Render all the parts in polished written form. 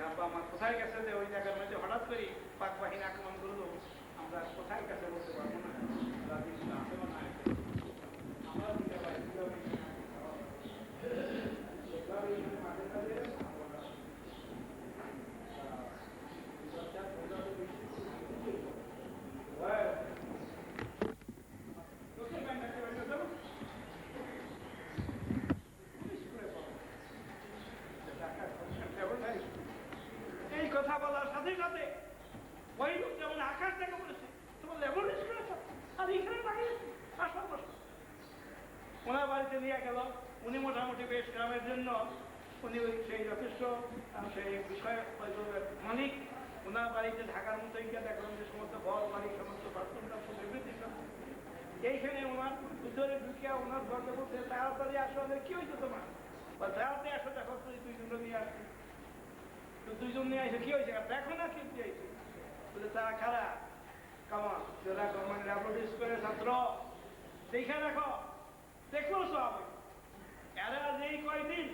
আব্বা আমার কোথায় গেছে যে ওই জায়গার মধ্যে হঠাৎ করে পাক বাহিনী আক্রমণ করলো, আমরা কোথায় গেছে বলতে পারবো না। আসেও না আমরা দিতে পারি মাঠের কাজে এই কথা বলার সাথে সাথে ওই লোক যেমন আকাশ দেখা বলেছে তোমার ল্যাবরেটরি করেছ আর এখানে লাগিয়েছে ওনার বাড়িতে নিয়ে গেল। উনি মোটামুটি বেশ গ্রামের জন্য উনি সেই যথেষ্ট সেই বিষয় মালিক। ওনার বাড়িতে ঢাকার মতো গিয়ে দেখলাম যে সমস্ত ঘর বাড়ি সমস্ত বাথরুম এইখানে ওনার ভিতরে ঢুকিয়া ওনার ঘরকে বলছে তাড়াতাড়ি আসো, কি হয়েছে তোমার? বা তাড়াতাড়ি আসো, দেখো তুই দুইজন নিয়ে আসছি। তো দুইজন নিয়ে আসে কি হয়েছে দেখো না কি হয়েছে বলে তারা খারাপ কামান যারা গভর্নমেন্ট ল্যাবরেটরি স্কুলের ছাত্র দেখে রাখো, দেখলো সব এরা যেই কয়দিন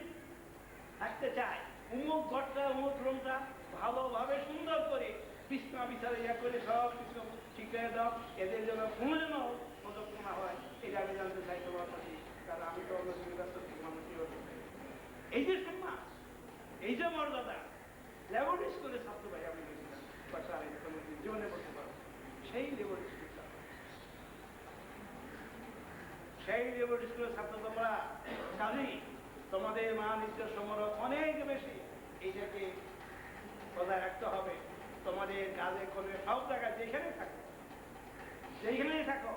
থাকতে চায় উমুক ঘরটা উমুক রুমটা ভালোভাবে সুন্দর করে বিছনা বিচারে ইয়া করে সব কিছু শিখিয়ে দাও, এদের যেন কোনো যেন পদক না হয় এটা আমি জানতে চাই তোমার কাছে। কারণ আমি তো অন্য সুবিধা মানুষই হতে চাই। এই যে সম্মান, এই যে মর্যাদা ল্যাবরেটরি স্কুলের ছাত্র ভাই আমি গেছিলাম জীবনে বলতে পারবো সেই ল্যাবরেটরি স্কুল সেই ল্যাবরেটরি স্কুলের ছাত্র তোমরা কাজী তোমাদের মান ইজ্জত সম্মান অনেক বেশি। এইটাকে বজায় রাখতে হবে। তোমাদের কাজে করে সব জায়গায় যেখানে থাকো যেখানেই থাকো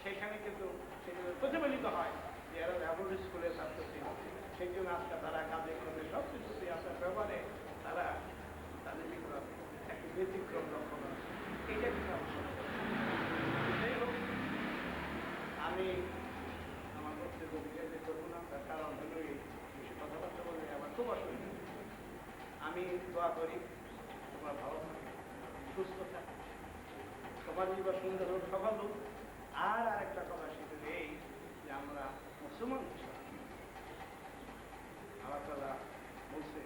সেখানে কিন্তু সেগুলো প্রতিফলিত হয় যে এরা ল্যাবরেটরি স্কুলের ছাত্র ছিল। সেই জন্য আজকে তারা কাজে করে সব কিছুতে আসার ব্যাপারে তারা তাদের ভিতরে একটি ব্যতিক্রম লক্ষণ আছে। এইটা কিন্তু যাই হোক, আমি আমার বক্তব্য বিজয় করবো না, তার কারণ হল এই কথাবার্তা বলে আমার খুব অসুবিধা। আমি দোয়া করি তোমরা ভালো থাকো, সুস্থ থাকো, সবার জীবন সুন্দর হোক, সফল হোক। আর আরেকটা কথা সেটা এই যে আমরা মুসলমান আল্লাহ তাআলা বলছে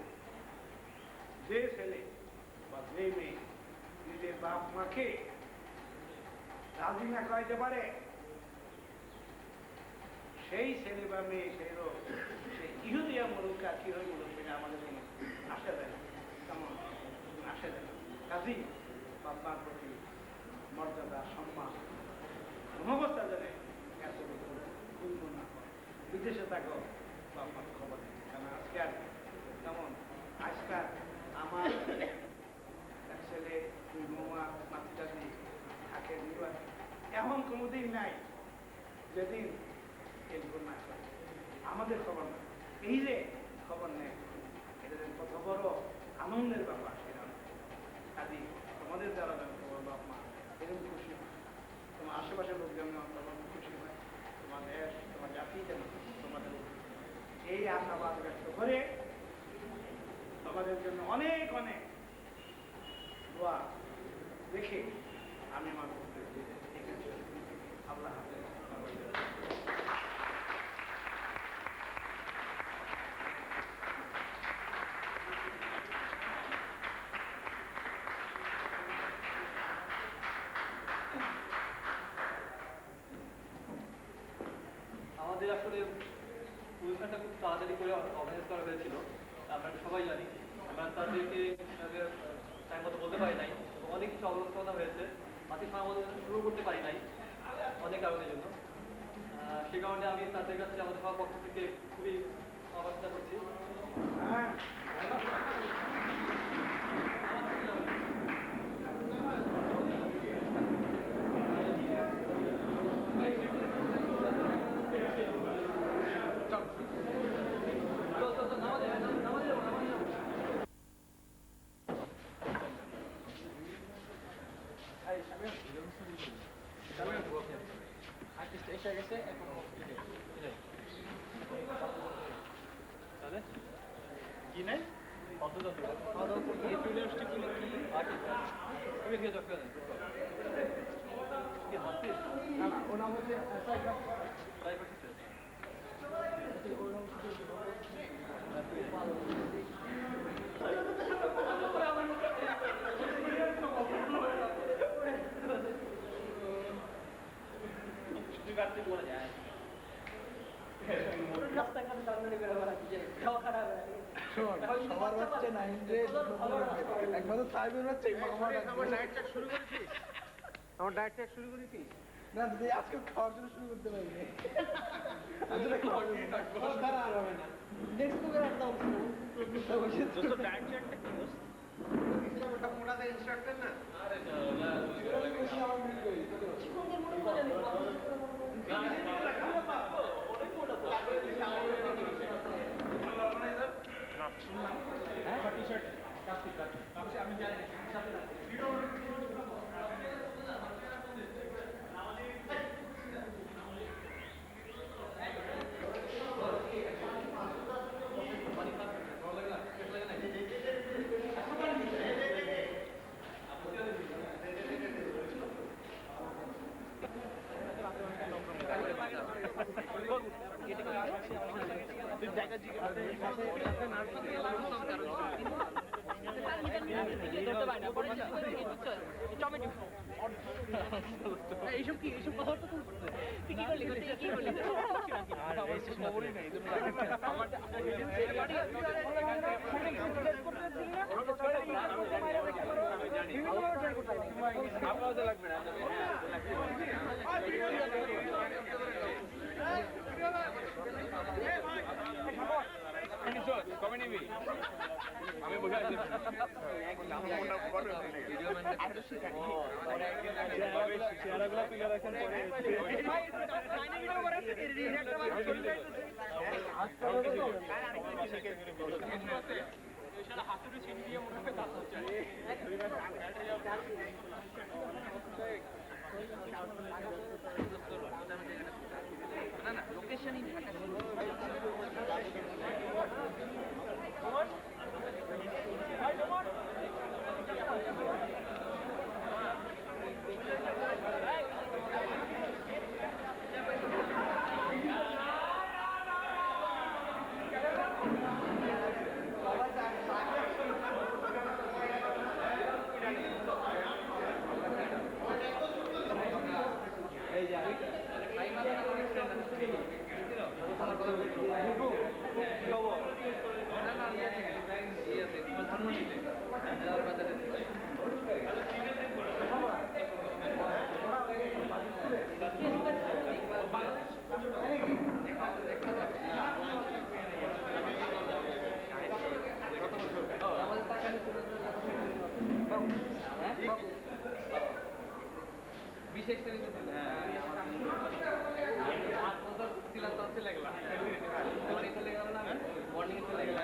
যে ছেলে বা যে মেয়ে নিজের বাপ মাকে রাজি না করাইতে পারে সেই ছেলে বা মেয়ে সেই রোগ সেই ইহুদিয়া মূলক আর কি হয় মূলক সেটা আমাদের কোনো আসে দেয় না, তেমন আসে দেয় না। কাজী বাপ মার প্রতি মর্যাদা সম্মান অবস্থা জানে এত পূর্ণ না হয়। বিদেশে থাকো বাপ মার খবর নেই, কারণ আজকাল যেমন আজকাল আমার এক ছেলে দুই বৌমা মাতৃজাতি থাকে এমন কোনোদিন নাই যেদিন এগুলো না করে আমাদের খবর না। এই যে খবর নেই এটা কত বড় আনন্দের ব্যাপার সেটা কাজী তোমাদের যারা তোমার বাপ মা এরকম খুশি হয়, তোমার আশেপাশের লোক যেমন তোমার খুশি হয়, তোমার দেশ তোমার জাতি যেন তোমাদের এই আশাবাদ ব্যক্ত করে তোমাদের জন্য অনেক অনেক দোয়া দেখে আমি আমার আল্লাহ হাফেজ। আমাদের আসলে অনুষ্ঠানটা খুব তাড়াতাড়ি করে অর্গানাইজ করা হয়েছিল, আমরা সবাই জানি। আমরা তাদেরকে টাইম মতো বলতে পারি নাই, অনেক কিছু অবস্থা হয়েছে, বাকি সময় আমাদের শুরু করতে পারি নাই অনেক কারণের জন্য। সে কারণে আমি তাদের কাছে আমাদের সবার পক্ষ থেকে খুবই অবস্থা করছি। এসে গেছে এখন কি নাই ওনার মধ্যে কি রাস্তাঘাটে টানাটানি করে বেড়াচ্ছে, খাওয়া খারাপ হয়ে গেছে। শোন, সবার হচ্ছে 900 একমাত্র সাইবের হচ্ছে আমার ডায়েট চার্ট শুরু করেছিস? আমার ডায়েট চার্ট শুরু করেছিস? না দিদি আজকে খাওয়ার জন্য শুরু করতে পারিনি। আসলে খাওয়ার জন্য না, খাওয়া আর হবে না। নেক্সট প্রোগ্রাম একটা অবস্থা। দোস্ত ডায়েট চার্টটা কি দোস্ত? ওটা মোটাতে ইনস্ট্রাক্টর না? আমার মিল করি চিকনদের মনে মজা নেই। এইসব কি এইসব কথা তো তুই কি করলি কি করলি খবরই নেই লাগবে না কমে নিবি আমি বসে আছি চেহারাগুলো তুলে রাখেন হাতুড়ি ছিনি দিয়ে মনে হয় দাঁত হচ্ছে না না লোকেশনই বিশেষ করে চলে গেল না মর্নিং চলে গেল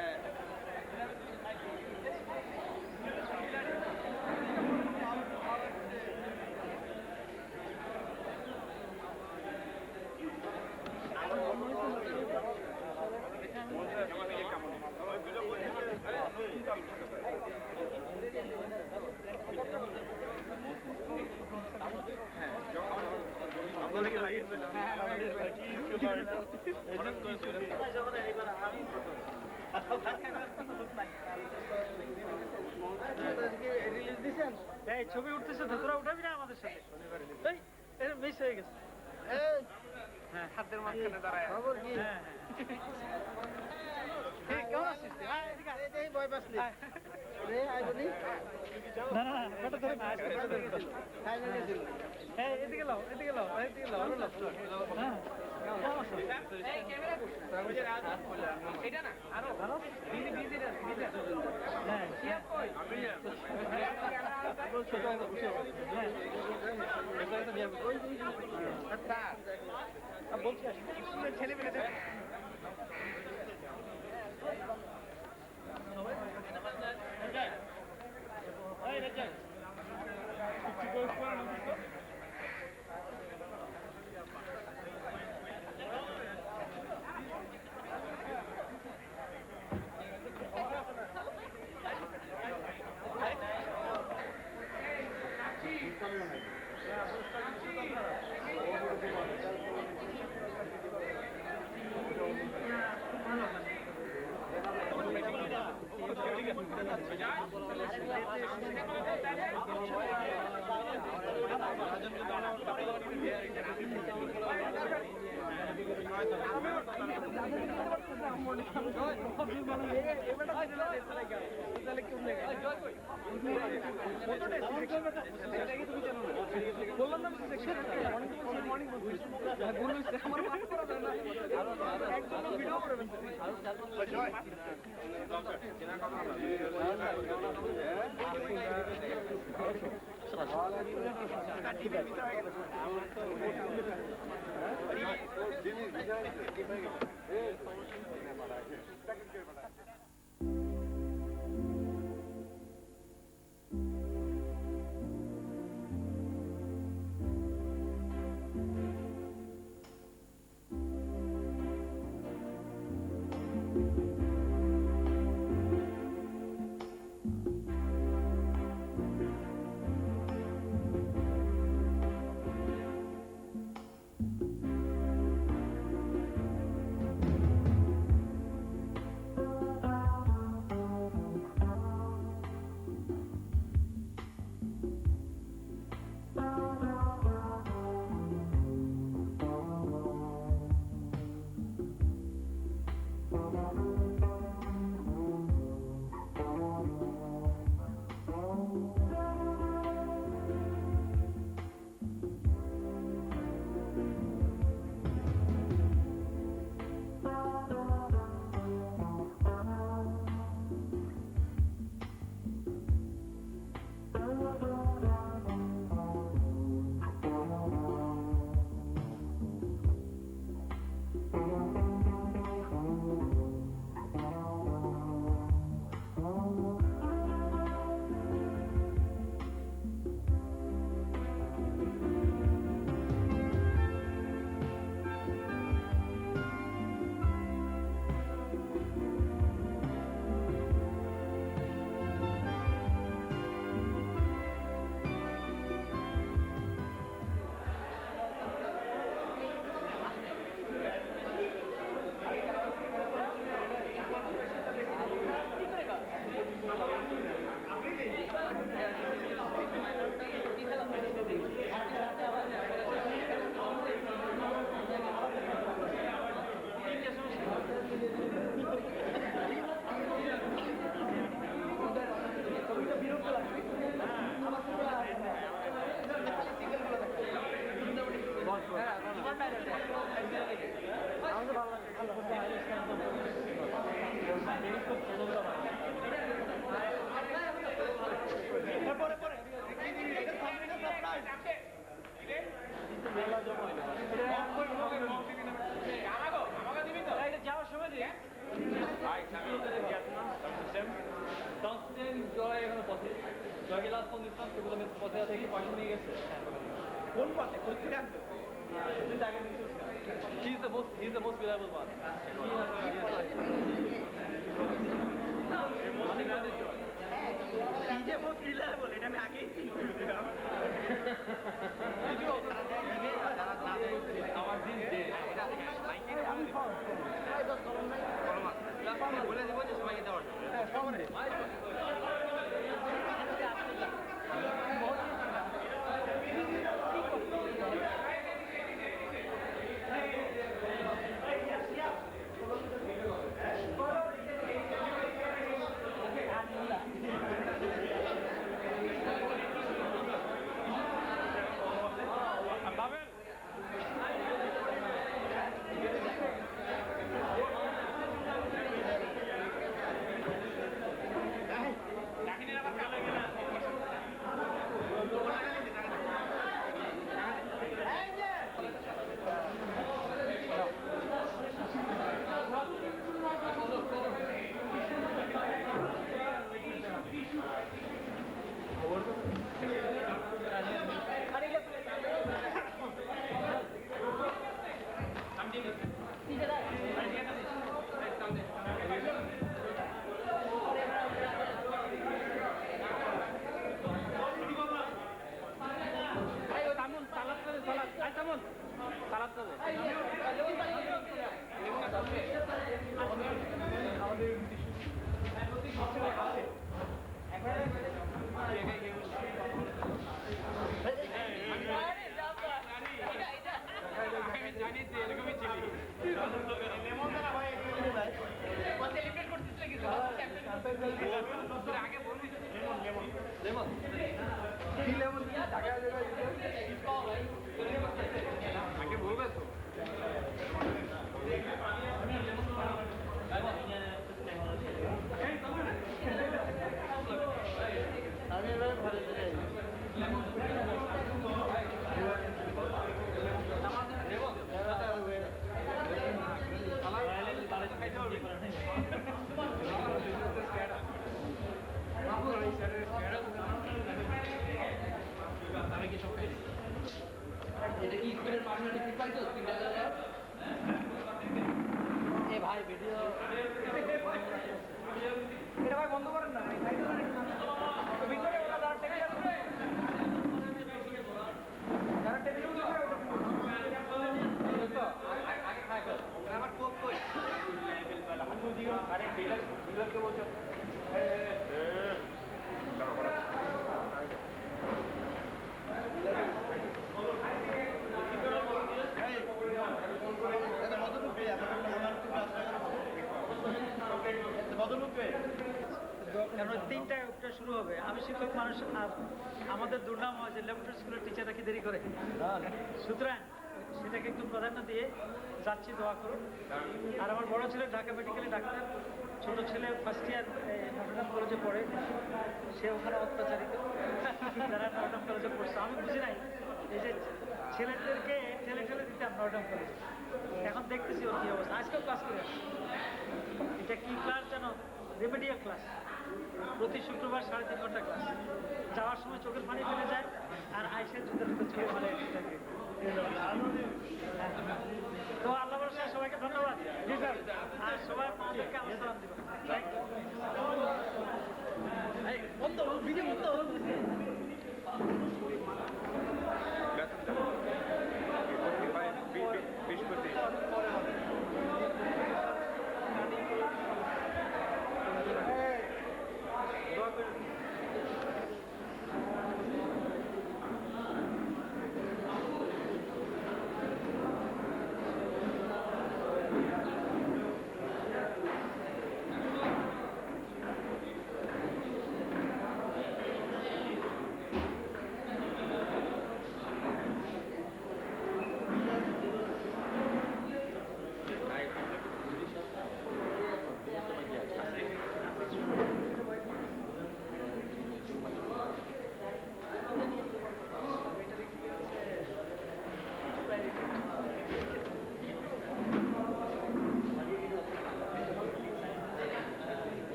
ছবি উঠতেছে তো তোরা উঠাবি না আমাদের সাথে মিস হয়ে গেছে হ্যাঁ হাতের মাঝখানে দাঁড়ায় খবর কি হ্যাঁ কেমন আছিস এই ভয় পাসলি রে আই বলি না না ফটো ধরে না হ্যাঁ এদিকে লাও এদিকে লাও এদিকে লাও হ্যাঁ এই ক্যামেরা এটা না আরো বিজি বিজি হ্যাঁ শিয়া কই বল ছোট একটা বসে হ্যাঁ এটা একটা নিয়ে কই আচ্ছা বলছি স্কুলের ছেলে মেয়েদের এই রেজাল্ট কিছু কোর্স করানো তো বললাম না মর্নিং আমার মাফ করা যায় না একজন ভিডিও করবেন যাওয়ার সময় দিয়ে জয় এখানে পথে জয়কে লাস্ট ফোন দিচ্ছিলাম সেগুলো পথে থেকে পয়সা নিয়ে গেছে কোন পথে কোন থেকে আনতো He's the most reliable one. যে most reliable এটা আমি আগেই চিন্তা করেছিলাম আমার দিন যে বলে দেবো যে সবাইকে দেওয়ার জানি যে এরকমই ছিলি স্টুডেন্টকে বলছে কেন 3টায় ওটা শুরু হবে, আমি শিক্ষক মানুষ, আর আমাদের দুর্নাম হয় যে ল্যাবরেটরি স্কুলের টিচাররা কি দেরি করে, সুতরাং সেটাকে একটু প্রাধান্য দিয়ে যাচ্ছি, দোয়া করুন। আর আমার বড় ছেলে ঢাকা মেডিকেলে ডাক্তার, ছোট ছেলে ফার্স্ট ইয়ার নটরডেম কলেজে পড়ে, সে ওখানে অত্যাচারিত, যারা নটরডেম কলেজে পড়ছে। আমি বুঝি নাই এই যে ছেলেদেরকে ঠেলে ঠেলে দিতাম নটরডেম কলেজে, এখন দেখতেছি ওর কি অবস্থা। আজকেও ক্লাস করে আসছে। এটা কি ক্লাস জানো? রেমেডিয়াল ক্লাস, প্রতি শুক্রবার 3.5 ঘন্টা ক্লাস। যাওয়ার সময় চোখের পানি ফেলে যায়, আর আইসে জুতার ভিতরে ছুঁয়ে ফেলে। তো আল্লাহ ভরসা, সবাইকে ধন্যবাদ। আর সবাই আমাদেরকে আমার সালাম দিবেন। বন্ধ ভিডিও বন্ধ।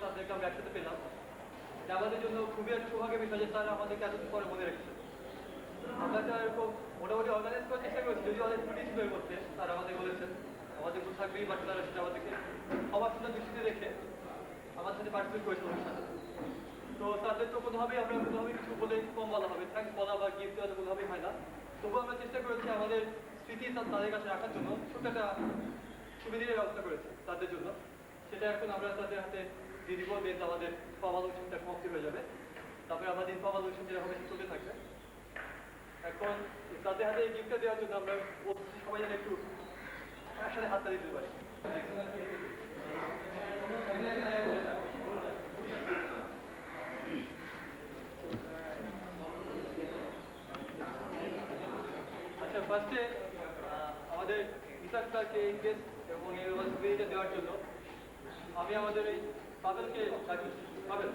তাদেরকে আমরা একসাথে পেলাম, যে আমাদের জন্য খুবই একটা সৌভাগ্যের বিষয় যে তারা আমাদেরকে এতদিন পরে মনে রেখেছে। আমরা তো এরকম মোটামুটি অর্গানাইজ করার চেষ্টা করেছি, যদিও অনেক ত্রুটি ছিল এর মধ্যে। তারা আমাদের বলেছেন আমাদের কোনো থাকবেই, বাট তারা সেটা আমাদেরকে সবার সুন্দর দৃষ্টিতে রেখে আমার সাথে পার্টিসিপেট করেছে অনুষ্ঠানে। তো তাদের তো কোনোভাবেই আমরা কোনোভাবেই কিছু বলে কম বলা হবে, থ্যাঙ্কস বলা বা গিফট দেওয়া কোনোভাবেই হয় না। তবুও আমরা চেষ্টা করেছি আমাদের স্মৃতি তাদের কাছে রাখার জন্য ছোট একটা সুবিধার ব্যবস্থা করেছি তাদের জন্য। সেটা এখন আমরা তাদের হাতে দিয়ে দিব, দেন আমাদের পাওয়াল অনুষ্ঠানটা সমাপ্তি হয়ে যাবে। তারপরে আমাদের পাওয়াল অনুষ্ঠান যেটা হবে চলতে থাকবে। এখন তাদের হাতে এই গিফটটা দেওয়ার জন্য আমরা সবাই যেন একটু একসাথে হাতটা দিতে পারি। আচ্ছা, ফার্স্টে আমাদের ইসাক স্যারকে এই গেস্ট এবং এই সুবিধাটা দেওয়ার জন্য আমি আমাদের এই পাবেলকে ডাকি। পাবেল,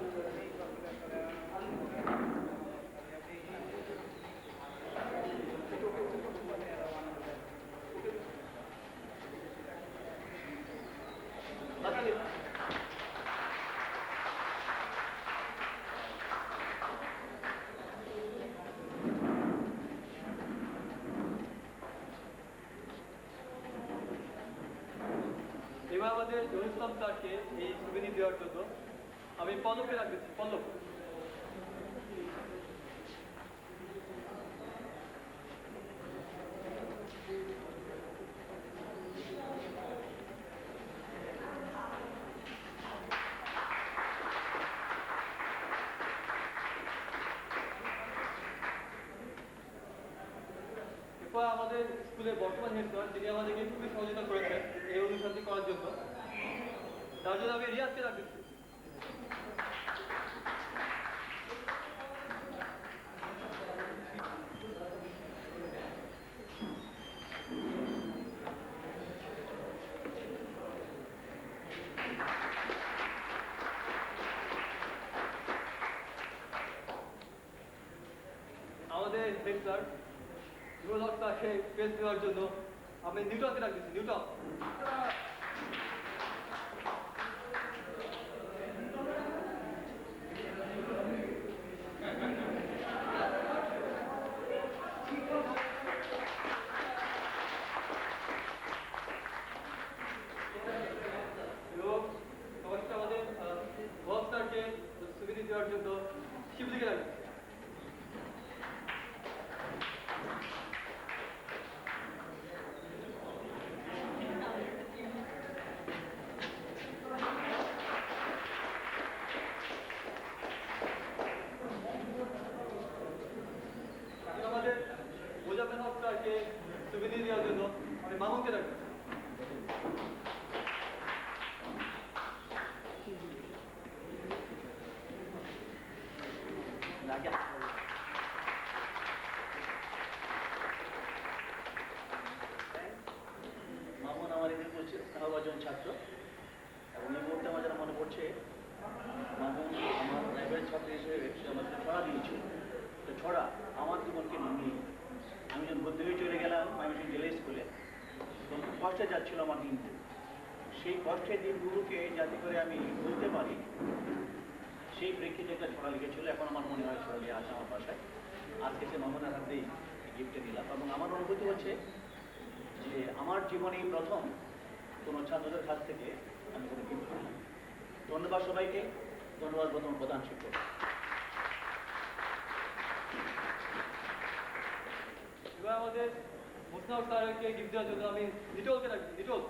এবার আমাদের জহির ইসলাম স্যারকে এই সুবিধা দেওয়ার জন্য আমি পল্লবকে রাখতেছি। পল্লব, এরপর আমাদের স্কুলের বর্তমান হেড স্যার, তিনি আমাদেরকে খুবই সহযোগিতা করেছেন এই অনুষ্ঠানটি করার জন্য। তার জন্য আমি রিয়াজকে রাখতেছি। আমাদের হেড স্যার তাকে পেস দেওয়ার জন্য আমি নিউটনকে রাখতেছি। নিউটন, সবাইকে সুবিধা দেওয়ার জন্য আমি মামুনকে ডাকবো। মামুন আমার এখানে পড়ছে স্নেহভাজন ছাত্র এবং এই মুহূর্তে আমার যেটা মনে পড়ছে মামুন আমার লাইব্রেরির ছাত্র হিসেবে সে আমাকে ছড়া দিয়েছিল। তো ছড়া আমার জীবনকে নিয়ে আমি যখন ভর্তি হয়ে চলে গেলাম ময়মনসিংহ জেলা স্কুলে তখন খুব কষ্টে যাচ্ছিল আমার দিনগুলো। সেই কষ্টের দিনগুলোকে যাতে করে আমি বলতে পারি সেই প্রেক্ষিতে একটা ছড়া লিখেছিল। এখন আমার মনে হয় ছড়া দিয়ে আসে আমার বাসায়। আজকে সে মামুনের হাতেই গিফটে দিলাম এবং আমার অনুভূতি হচ্ছে যে আমার জীবনে প্রথম কোনো ছাত্রদের কাছ থেকে আমি কোনো গিফট পেলাম। ধন্যবাদ সবাইকে, ধন্যবাদ প্রধান শিক্ষক। এবার আমাদের মুসনাউর স্যারকে গিফট দেওয়ার জন্য আমি লিটলকে ডাকছি। লিটল